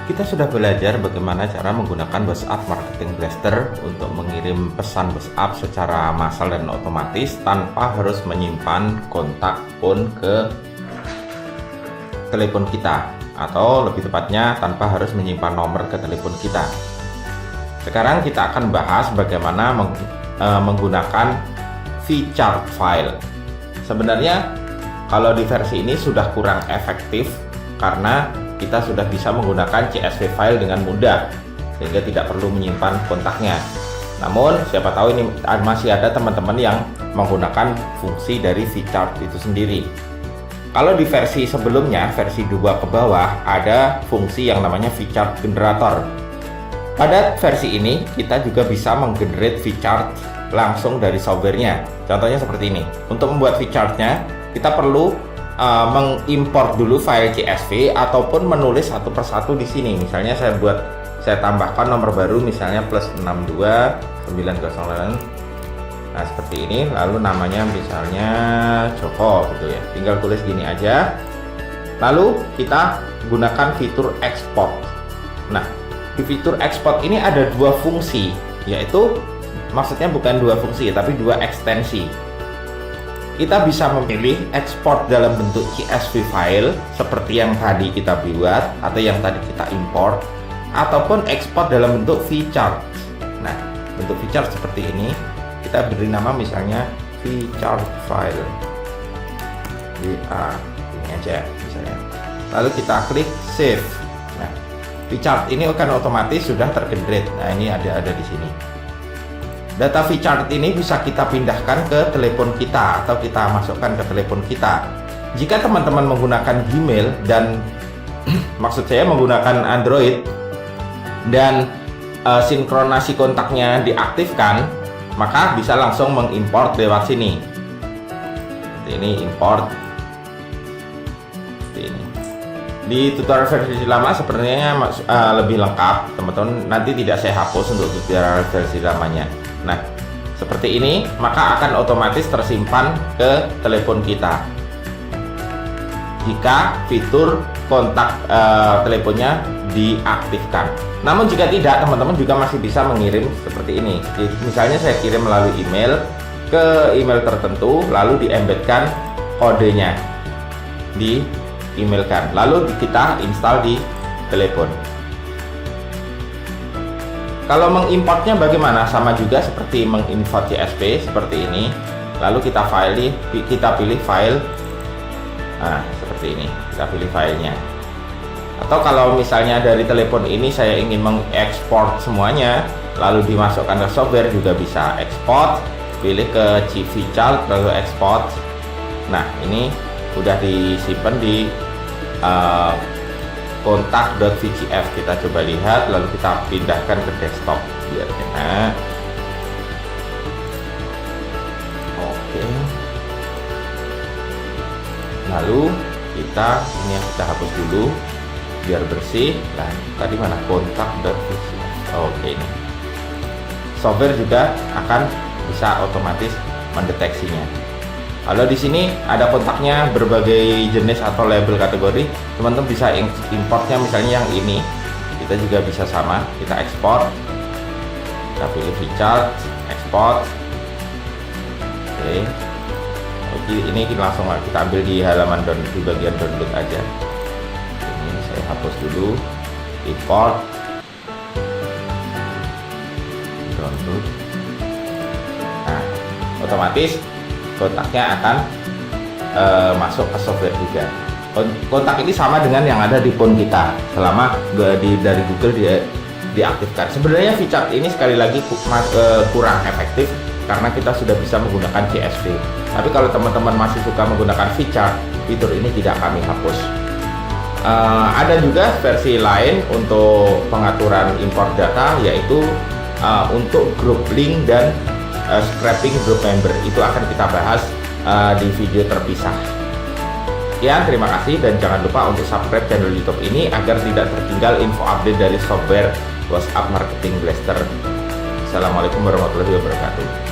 Kita sudah belajar bagaimana cara menggunakan WhatsApp Marketing Blaster untuk mengirim pesan WhatsApp secara massal dan otomatis tanpa harus menyimpan kontak phone ke telepon kita, atau lebih tepatnya tanpa harus menyimpan nomor ke telepon kita. Sekarang kita akan bahas bagaimana menggunakan featured file. Sebenarnya kalau di versi ini sudah kurang efektif karena kita sudah bisa menggunakan CSV file dengan mudah sehingga tidak perlu menyimpan kontaknya. Namun siapa tahu ini masih ada teman-teman yang menggunakan fungsi dari featured itu sendiri. Kalau di versi sebelumnya, versi 2 ke bawah, ada fungsi yang namanya featured generator. Pada versi ini kita juga bisa menggenerate featured langsung dari softwarenya. Contohnya seperti ini. Untuk membuat featurednya kita perlu mengimport dulu file CSV ataupun menulis satu persatu di sini. Misalnya saya tambahkan nomor baru, misalnya +62 908. Nah seperti ini, lalu namanya misalnya Joko gitu ya. Tinggal tulis gini aja. Lalu kita gunakan fitur export. Nah di fitur export ini ada 2 fungsi, yaitu maksudnya bukan 2 fungsi tapi 2 ekstensi. Kita bisa memilih ekspor dalam bentuk CSV file seperti yang tadi kita buat atau yang tadi kita import, ataupun ekspor dalam bentuk featured. Nah, bentuk featured seperti ini kita beri nama misalnya featured file. ini aja misalnya. Lalu kita klik save. Nah, featured ini akan otomatis sudah tergenerate. Nah, ini ada di sini. Data featured ini bisa kita pindahkan ke telepon kita atau kita masukkan ke telepon kita. Jika teman-teman menggunakan Gmail dan maksud saya menggunakan Android dan sinkronasi kontaknya diaktifkan, maka bisa langsung mengimport lewat sini. Seperti ini, import. Seperti ini. Di tutorial versi lama sebenarnya lebih lengkap, teman-teman. Nanti tidak saya hapus untuk tutorial versi lamanya. Nah, seperti ini, maka akan otomatis tersimpan ke telepon kita jika fitur kontak teleponnya diaktifkan. Namun jika tidak, teman-teman juga masih bisa mengirim seperti ini. Misalnya saya kirim melalui email ke email tertentu, lalu diembedkan kodenya, di emailkan, lalu kita install di telepon. Kalau mengimportnya bagaimana? Sama juga seperti mengimport CSV seperti ini. Lalu kita pilih file. Nah, seperti ini. Kita pilih filenya. Atau kalau misalnya dari telepon ini saya ingin mengekspor semuanya, lalu dimasukkan ke software juga bisa. Export, pilih ke featured lalu export. Nah, ini udah disimpan di kontak.vgf. Kita coba lihat, lalu kita pindahkan ke desktop biar enak. Oke, lalu ini yang kita hapus dulu biar bersih. Nah, tadi mana kontak.vgf? Oke, ini software juga akan bisa otomatis mendeteksinya. Kalau di sini ada kontaknya berbagai jenis atau label kategori, teman-teman bisa importnya misalnya yang ini. Kita juga bisa sama, kita ekspor. Kita pilih featured, ekspor. Oke. Ini langsung kita ambil di halaman di bagian download aja. Ini saya hapus dulu, import, download. Nah, otomatis kontaknya akan masuk ke software juga. Kontak ini sama dengan yang ada di phone kita selama dari Google diaktifkan. Sebenarnya feature ini sekali lagi kurang efektif karena kita sudah bisa menggunakan CSV. Tapi kalau teman-teman masih suka menggunakan fitur ini tidak kami hapus. Ada juga versi lain untuk pengaturan import data, yaitu untuk group link dan scraping group member. Itu akan kita bahas di video terpisah. Sekian, terima kasih dan jangan lupa untuk subscribe channel YouTube ini agar tidak tertinggal info update dari software WhatsApp Marketing Blaster. Assalamualaikum warahmatullahi wabarakatuh.